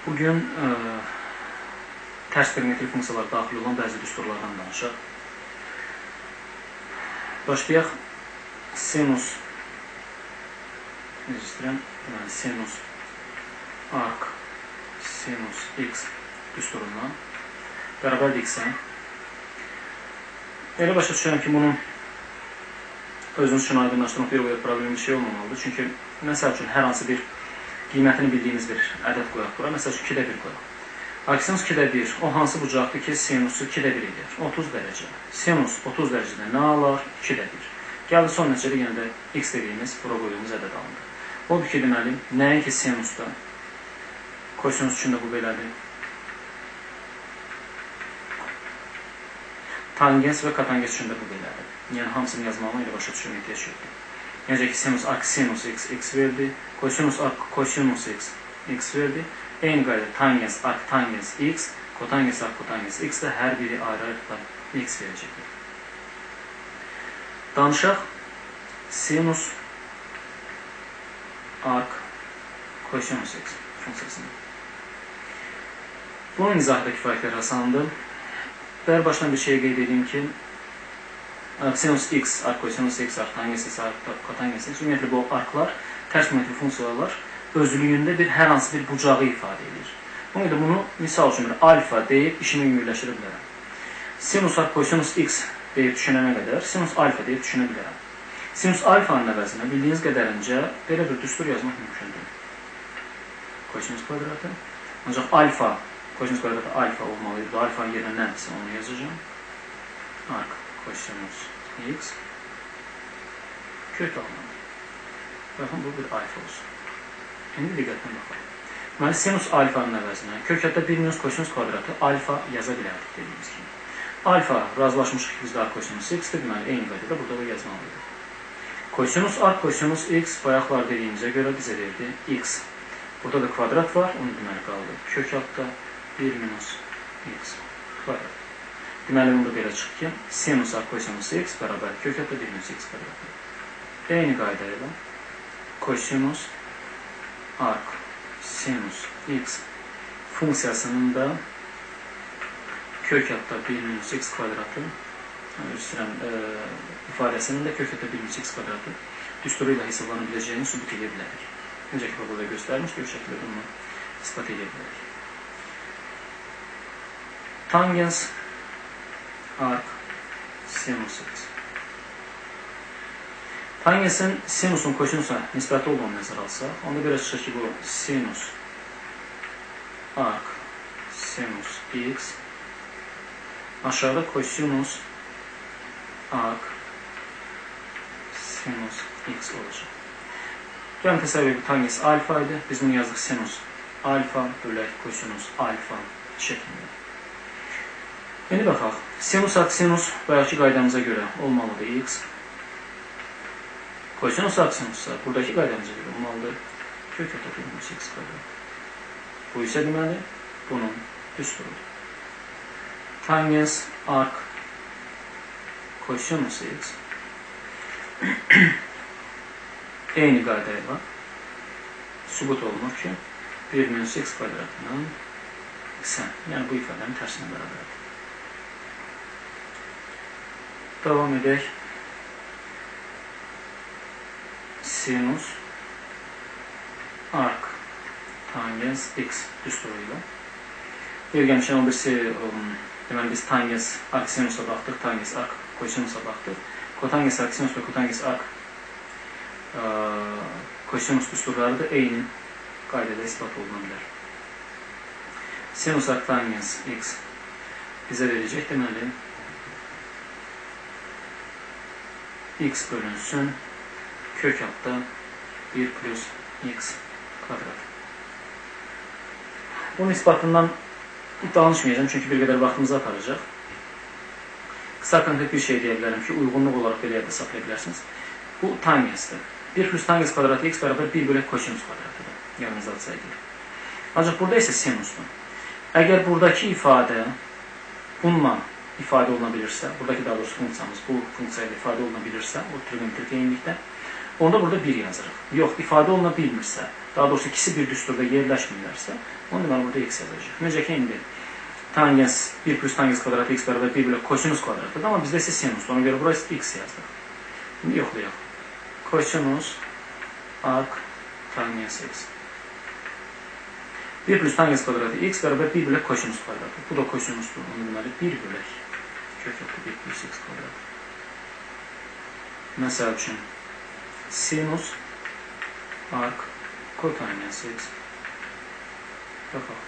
Bugün tərs perimetrik funksiyalar daxil olan bəzi düsturlardan danışaq. Başlayaq. Sinus sinus arc sinus x düsturundan bərabər x-ə. Elə başa düşürəm ki, bunun özünüz üçün aydınlaşdırmaq bir o problemli şey olmamalıdır. Çünki məsəl üçün hər hansı bir qiymətini bildiyimiz bir ədəd qoyaq bura. Məsəl üçün 2-də 1 qoyaq. Sinus 2-də 1 o hansı bucaqdır ki, sinusu 2-də 1 edir? 30 dərəcə. Sinus 30 dərəcədə nə alar? 2-də 1. Gəldi son nəticədə yenə də x dediyimiz, bura qoyduğumuz ədəd alındı. Odur ki, deməli, nəinki sinusda, kosinus üçün də bu belədir. Tangens və katangens üçün də bu belədir. Yəni, hamısını yazmağına ilə başa düşürəm ehtiyac yoxdur. Necə ki, sinus arc sinus x verdi, kosinus arc kosinus x verdi. Eyni qayda tangens arc tangens x, kotangens arc kotangens x də hər biri ayrı-ayrıqda x verəcəkdir. Danışaq sinus arc kosinus x funksiyasını. Bunun izahı da kifayətlər asandır. Bər başdan bir şey qeyd edeyim ki, sinus x, arc kosinus x, arc tangens x, arc kotangens x, ümumiyyətlə bu arclar, tərs perimetrik funksiyalar özlüyündə hər hansı bir bucağı ifadə edir. Buna görə bunu misal üçün alfa deyib işimi yüngülləşdirə bilərəm. Sinus arc kosinus x deyib düşünənə qədər sinus alfa deyib düşünə bilərəm. Sinus alfanın əvəzinə bildiyiniz qədərincə belə bir düstur yazmaq mümkündür. Kosinus kvadratı. Ancaq alfa, kosinus kvadratı alfa olmalıydı. Alfanın yerinə nədirsə onu yazacağım. Arc kosinus x kök almalı. Baxın, bu bir alfa olsun. İndi diqqətlə baxalım. Deməli, sinus alfanın əvəzinə kökətdə 1 minus kosinus kvadratı alfa yaza bilərdik dediyimiz kimi. Alfa razılaşmışıq ki, bizdə arc kosinus x-dir. Deməli, eyni qaydada burada da yazmalıyıq. Kosinus arc kosinus x bayaqlar dediyimizə görə bizə verdi x. Burada da kvadrat var, onu deməli qaldı. Kök altda 1 minus x kvadrat. Deməli, onda belə çıxır ki, sinus arc kosinus x bərabər kök altda 1 minus x kvadratı. Eyni qayda ilə kosinus arc sinus x funksiyasının da kök altda 1 minus x kvadratı ifadəsinin də kök altda 1 minus x kvadratı düsturu ilə hesablana biləcəyini sübut edə bilərik. Necə ki, burada göstərmiş bir şəkildə bunu ispat edə bilərik. Tangens arc sinus x. Tangensin sinusun kosinusa nisbəti olduğunu nəzər alsaq, onda belə çıxır ki, bu sinus arc sinus x aşağıda kosinus arc sinus x olacaq. Gəlin təsəvvür edin, tangens alfa idi. Biz bunu yazdıq sinus alfa bölək kosinus alfa şəklində. İndi baxaq. Sinus arc sinus bayaqki qaydamıza görə olmalıdır x. Kosinus arc sinus buradakı qaydamıza görə olmalıdır kök altda 1 minus x kvadrat. Bu isə deməli bunun düsturudur. Tangens arc kosinus x eyni qayda ilə sübut olunur ki, 1 minus x kvadratının x-ə, yəni bu ifadənin tərsinə bərabərdir. Davam edək. Sinus arc tangens x düsturu ilə. Gəlmişən o birisi, deməli biz tangens arc sinusa baxdıq, tangens arc kosinusa baxdıq. Kotangens arc sinus və kotangens arc kosinus düsturları da eyni qaydada ispat oluna bilər. Sinus arc tangens x bizə verəcək, deməli x bölünsün kök altda 1 plus x kvadrat. Bunun isbatından danışmayacağım, çünki bir qədər vaxtımızı aparacaq. Qısa konkret bir şey deyə bilərəm ki, uyğunluq olaraq belə yadda saxlaya bilərsiniz. Bu tangensdir. 1 plus tangens kvadratı x bərabər 1 bölək kosinus kvadratıdır. Yalnız adsaydı. Ancaq burada isə sinusdur. Əgər buradakı ifadə bununla ifadə oluna bilirsə, buradakı daha doğrusu funksiyamız bu funksiyayla ifadə oluna bilirsə, o trigonometrik eynilikdə, onda burada 1 yazırıq. Yox, ifadə oluna bilmirsə, daha doğrusu ikisi bir düsturda yerləşmirlərsə, onu deməli burada x yazacaq. Necə ki, indi tangens 1 plus tangens kvadratı x bərabər 1 bölü kosinus kvadratıdır, amma bizdə isə sinusdur. Ona görə burası x yazdıq. İndi yoxlayaq. Kosinus arc tangens x. 1 plus tangens kvadratı x bərabər 1 bölü kosinus kvadratı. Bu da kosinusdur. Onu deməli 1 bölək. Kökətdə 1 plus x kvadratı. Məsəl üçün sinus arc kotangens x. Baxaq.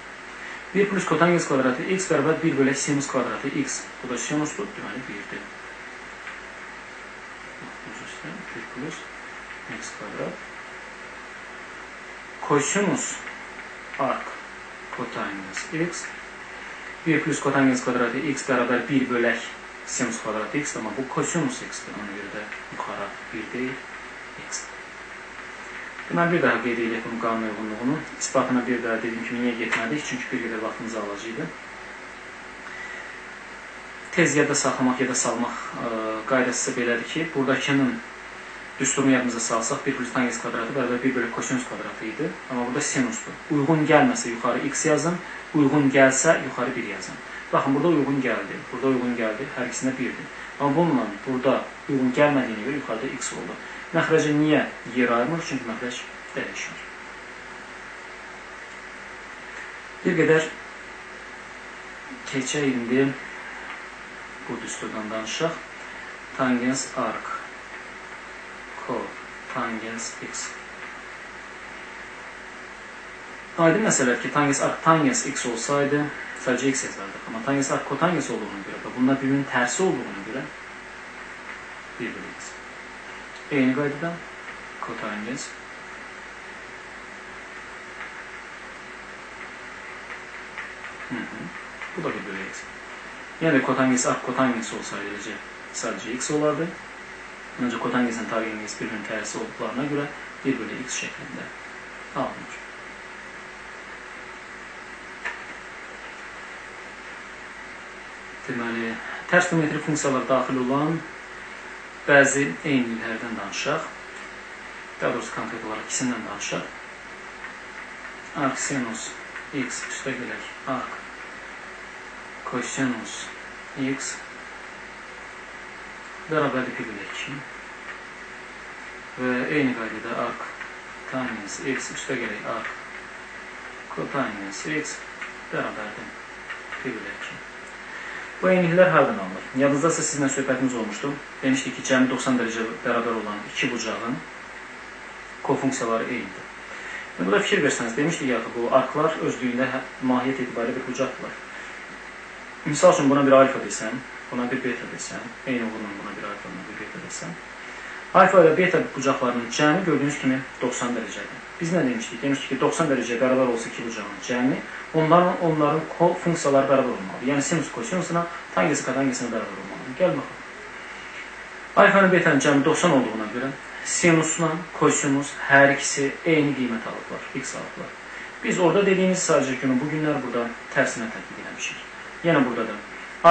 1 plus kotangens kvadratı x bərabər 1 bölək sinus kvadratı x. Bu da sinusdur. Deməli 1'dir. 1 plus x kvadrat. Kosinus arc kotangens x. 1 plus kotangens kvadratı x bərabər 1 bölək sinus kvadratı x, amma bu kosinus x-dir. Ona görə də yuxarı 1 deyil, x-dir. Deməli, bir daha qeyd edək bunun qanun uyğunluğunu. İsbatına bir daha dediyim kimi niyə getmədik? Çünki bir qədər vaxtımızı alacaqdı. Tez yadda saxlamaq ya da salmaq qaydası belədir ki, buradakının düsturunu yadımıza salsaq 1 plus tangens kvadratı bərabər 1 bölü kosinus kvadratı idi. Amma burada sinusdur. Uyğun gəlməsə yuxarı x yazın, uyğun gəlsə yuxarı 1 yazın. Baxın, burada uyğun gəldi, burada uyğun gəldi, hər ikisində 1'dir. Amma bununla burada uyğun gəlmədiyinə görə yuxarıda x oldu. Məxrəcə niyə yer ayırmır? Çünki məxrəc dəyişir. Bir qədər keçək indi bu düsturdan danışaq. Tangens arc cotangens x. Aydın məsələdir ki, tangens arc tangens x olsaydı sadəcə x yazardıq. Amma tangens arc kotangens olduğuna görə və bunlar birbirinin tərsi olduğuna görə 1 bölü x. Eyni qaydada kotangens bu da 1 bölü x. Yəni kotangens arc kotangens olsaydı sadəcə x olardı. Ancaq kotangensin tangens birbirinin tərsi olduqlarına görə 1 bölü x şəklində alınır. Deməli, tərs geometrik funksiyalar daxil olan bəzi eyniliklərdən danışaq. Daha doğrusu konkret olaraq ikisindən danışaq. Arc sinus x üstə gələk arc kosinus x bərabərdir 1 bölü 2. Və eyni qaydada arc tangens x üstə gələk arc kotangens x bərabərdir 1 bölü 2. Bu eyniliklər hardan alınır? Yadınızdasa sizinlə söhbətimiz olmuşdu. Demişdik ki, cəmi 90 dərəcə bərabər olan iki bucağın kofunksiyaları eynidir. Burada fikir versəniz, demişdik ya ki, bu arklar özlüyündə mahiyyət etibarilə bir bucaqdırlar. Misal üçün buna bir alfa desəm, buna bir beta desəm, eyni uğurla buna bir alfa, buna bir beta desəm. Alfa ilə beta bucaqlarının cəmi gördüyünüz kimi 90 dərəcədir. Biz nə demişdik? Demişdik ki, 90 dərəcəyə bərabər olsa iki bucağın cəmi, onların funksiyaları bərabər olmalıdır. Yəni sinus kosinusuna, tangesi kotangesine bərabər olmalıdır. Gəl baxaq. Alfanın betanın cəmi 90 olduğuna görə sinusla kosinus hər ikisi eyni qiymət alıblar, x alıblar. Biz orada dediyimiz sadəcə günü bugünlər burada tərsinə tətbiq eləmişik. Yəni burada da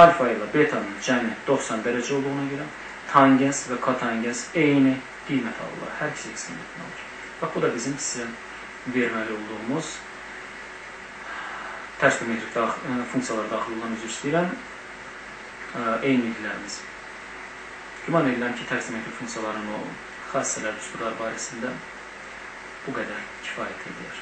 alfa ilə betanın cəmi 90 dərəcə olduğuna görə tangens və kotangens eyni qiymət alırlar. Hər ikisi x qiymətini alır. Bax, bu da bizim sizə verməli olduğumuz tərs geometrik funksiyalar daxil olan, üzr istəyirəm, eyniliklərimiz. Güman edirəm ki, tərs geometrik funksiyaların o xassələr, düsturlar barəsində bu qədər kifayət edir.